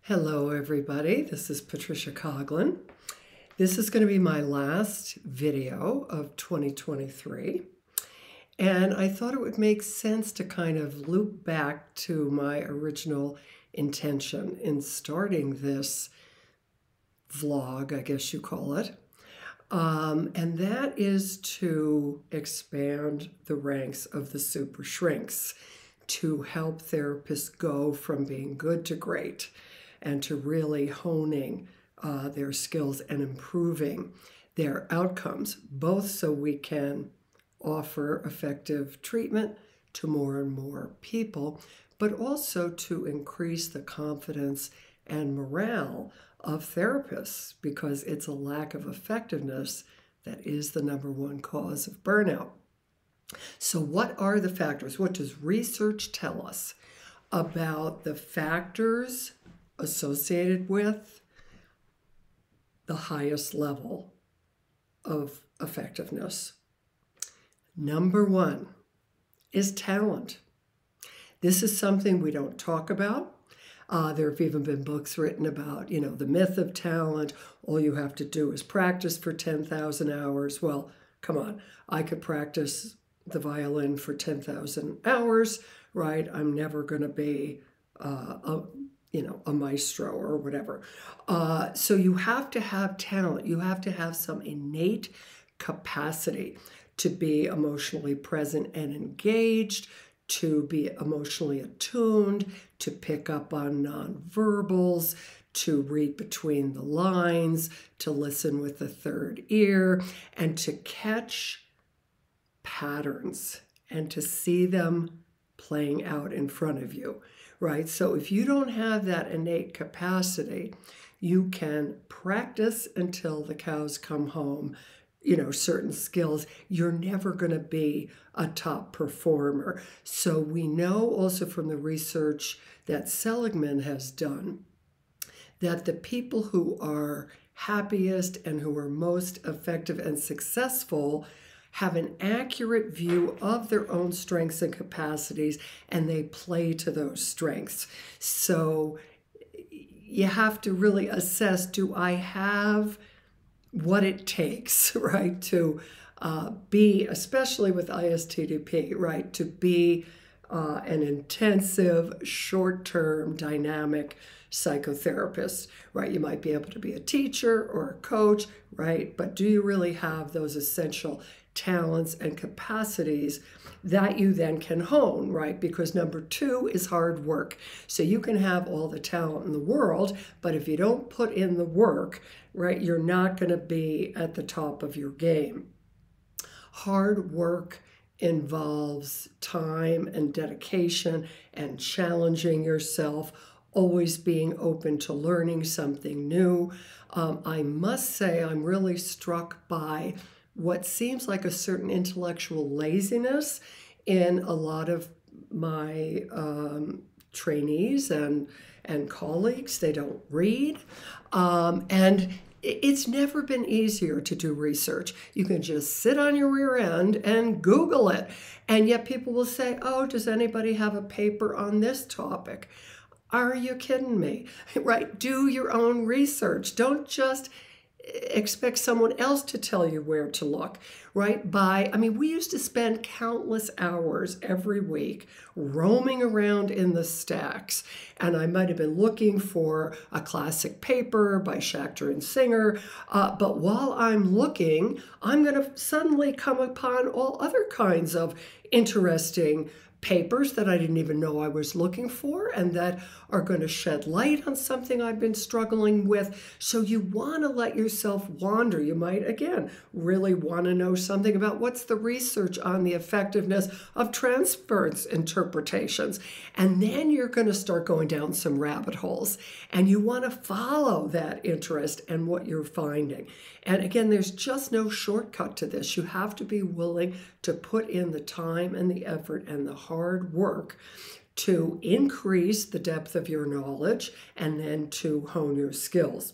Hello, everybody. This is Patricia Coughlin. This is going to be my last video of 2023. And I thought it would make sense to kind of loop back to my original intention in starting this vlog, I guess you call it. And that is to expand the ranks of the super shrinks, to help therapists go from being good to great, and to really honing their skills and improving their outcomes, both so we can offer effective treatment to more and more people, but also to increase the confidence and morale of therapists, because it's a lack of effectiveness that is the #1 cause of burnout. So what are the factors? What does research tell us about the factors associated with the highest level of effectiveness? #1 is talent. This is something we don't talk about. There have even been books written about, the myth of talent. All you have to do is practice for 10,000 hours. Well, come on. I could practice the violin for 10,000 hours, right? I'm never going to be a maestro or whatever. So you have to have talent. You have to have some innate capacity to be emotionally present and engaged, to be emotionally attuned, to pick up on nonverbals, to read between the lines, to listen with the third ear, and to catch patterns and to see them playing out in front of you, right? So if you don't have that innate capacity, you can practice until the cows come home, certain skills. You're never going to be a top performer. So we know also from the research that Seligman has done that the people who are happiest and who are most effective and successful have an accurate view of their own strengths and capacities, and they play to those strengths. So you have to really assess, do I have what it takes, right, to be, especially with ISTDP, right, to be an intensive, short-term, dynamic psychotherapist, right? You might be able to be a teacher or a coach, right? But do you really have those essential talents and capacities that you then can hone, right? Because #2 is hard work. So you can have all the talent in the world, but if you don't put in the work, right, you're not going to be at the top of your game. Hard work involves time and dedication and challenging yourself, always being open to learning something new. I must say I'm really struck by what seems like a certain intellectual laziness in a lot of my trainees and colleagues. They don't read. And it's never been easier to do research. You can just sit on your rear end and Google it. And yet people will say, oh, does anybody have a paper on this topic? Are you kidding me? Right? Do your own research. Don't just expect someone else to tell you where to look, right? We used to spend countless hours every week roaming around in the stacks, and I might have been looking for a classic paper by Schachter and Singer, but while I'm looking, I'm going to suddenly come upon all other kinds of interesting papers that I didn't even know I was looking for, and that are going to shed light on something I've been struggling with. So you want to let yourself wander. You might, again, really want to know something about what's the research on the effectiveness of transference interpretations. And then you're going to start going down some rabbit holes, and you want to follow that interest and what you're finding. And again, there's just no shortcut to this. You have to be willing to put in the time and the effort and the hard work to increase the depth of your knowledge and then to hone your skills.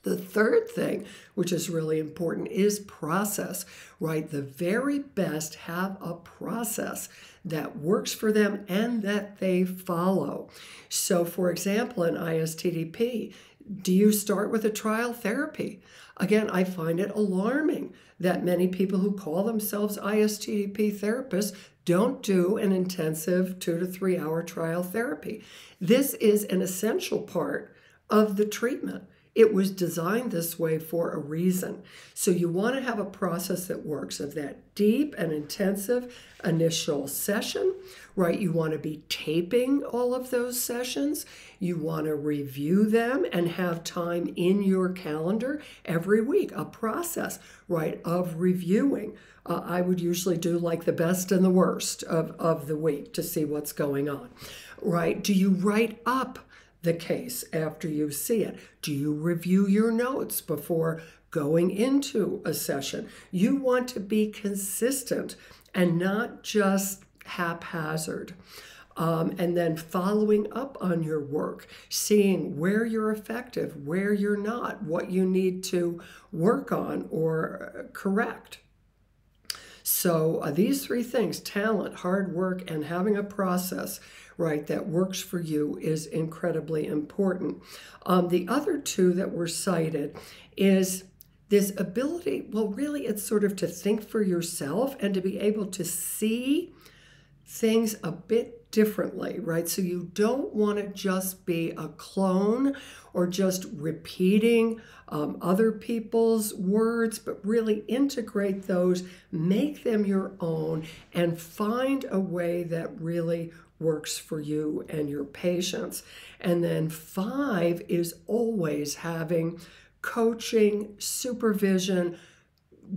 The third thing, which is really important, is process, right? The very best have a process that works for them and that they follow. So, for example, in ISTDP, do you start with a trial therapy? Again, I find it alarming that many people who call themselves ISTDP therapists don't do an intensive 2 to 3 hour trial therapy. This is an essential part of the treatment. It was designed this way for a reason. So you want to have a process that works of that deep and intensive initial session, right? You want to be taping all of those sessions. You want to review them and have time in your calendar every week, a process, right, of reviewing. I would usually do like the best and the worst of the week to see what's going on, right? Do you write up the case after you see it? Do you review your notes before going into a session? You want to be consistent and not just haphazard. And then following up on your work, seeing where you're effective, where you're not, what you need to work on or correct. So these three things, talent, hard work, and having a process, right, that works for you is incredibly important. The other two that were cited is this ability, well, really it's sort of to think for yourself and to be able to see things a bit differently, right? So you don't want to just be a clone or just repeating other people's words, but really integrate those, make them your own, and find a way that really works for you and your patients. And then 5 is always having coaching, supervision,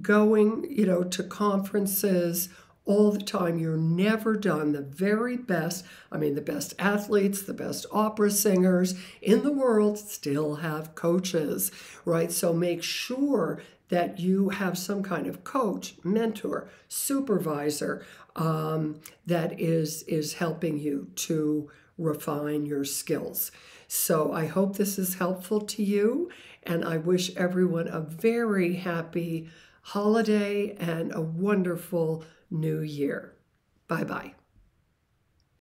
going, to conferences all the time. You're never done. The very best, the best athletes, the best opera singers in the world still have coaches, right? So make sure that you have some kind of coach, mentor, supervisor that is helping you to refine your skills. So I hope this is helpful to you, and I wish everyone a very happy holiday and a wonderful new year. Bye-bye.